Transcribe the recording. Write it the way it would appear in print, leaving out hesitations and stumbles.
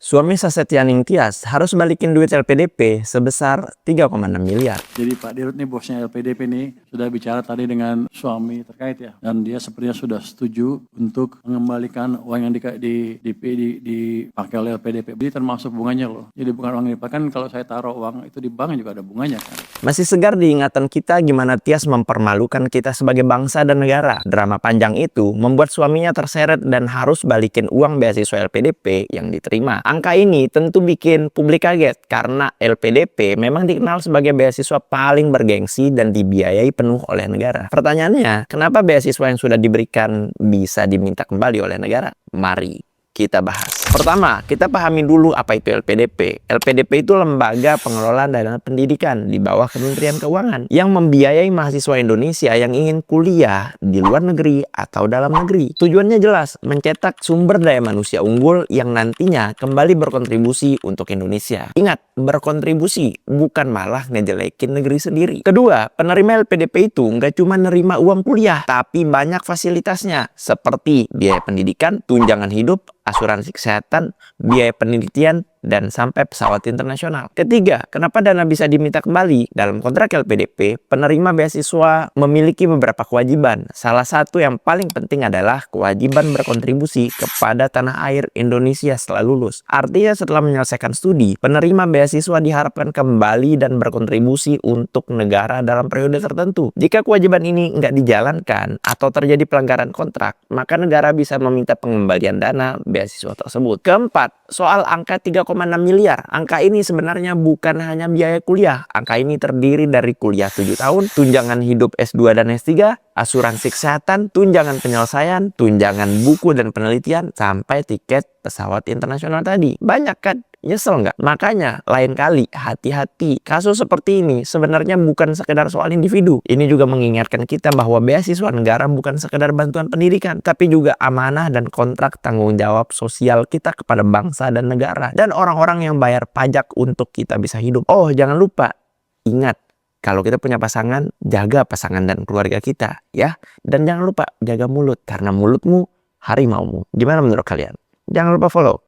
Suami Sasetyaning Tias harus balikin duit LPDP sebesar 3,6 miliar. Jadi Pak Dirut nih bosnya LPDP nih sudah bicara tadi dengan suami terkait ya. Dan dia sepertinya sudah setuju untuk mengembalikan uang yang dipakai oleh LPDP. Jadi termasuk bunganya loh. Jadi bukan uang ini. Bahkan kalau saya taruh uang itu di bank juga ada bunganya kan. Masih segar di ingatan kita gimana Tias mempermalukan kita sebagai bangsa dan negara. Drama panjang itu membuat suaminya terseret dan harus balikin uang beasiswa LPDP yang diterima. Angka ini tentu bikin publik kaget karena LPDP memang dikenal sebagai beasiswa paling bergengsi dan dibiayai penuh oleh negara. Pertanyaannya, kenapa beasiswa yang sudah diberikan bisa diminta kembali oleh negara? Mari kita bahas. Pertama, kita pahami dulu apa itu LPDP. LPDP itu lembaga pengelola dana pendidikan di bawah Kementerian Keuangan yang membiayai mahasiswa Indonesia yang ingin kuliah di luar negeri atau dalam negeri. Tujuannya jelas, mencetak sumber daya manusia unggul yang nantinya kembali berkontribusi untuk Indonesia. Ingat, berkontribusi, bukan malah ngejelekin negeri sendiri. Kedua, penerima LPDP itu nggak cuma nerima uang kuliah, tapi banyak fasilitasnya seperti biaya pendidikan, tunjangan hidup, asuransi kesehatan, biaya penelitian, dan sampai pesawat internasional. Ketiga, kenapa dana bisa diminta kembali? Dalam kontrak LPDP, penerima beasiswa memiliki beberapa kewajiban. Salah satu yang paling penting adalah kewajiban berkontribusi kepada tanah air Indonesia setelah lulus. Artinya setelah menyelesaikan studi, penerima beasiswa diharapkan kembali dan berkontribusi untuk negara dalam periode tertentu. Jika kewajiban ini nggak dijalankan atau terjadi pelanggaran kontrak, maka negara bisa meminta pengembalian dana beasiswa tersebut. Keempat, soal angka 3,6 miliar. Angka ini sebenarnya bukan hanya biaya kuliah. Angka ini terdiri dari kuliah 7 tahun, tunjangan hidup S2 dan S3, asuransi kesehatan, tunjangan penyelesaian, tunjangan buku dan penelitian, sampai tiket pesawat internasional tadi. Banyak kan? Nyesel nggak? Makanya lain kali hati-hati. Kasus seperti ini sebenarnya bukan sekedar soal individu. Ini juga mengingatkan kita bahwa beasiswa negara bukan sekedar bantuan pendidikan, tapi juga amanah dan kontrak tanggung jawab sosial kita kepada bangsa dan negara. Dan orang-orang yang bayar pajak untuk kita bisa hidup. Oh, jangan lupa. Ingat, kalau kita punya pasangan, jaga pasangan dan keluarga kita, ya. Dan jangan lupa jaga mulut, karena mulutmu harimaumu. Gimana menurut kalian? Jangan lupa follow.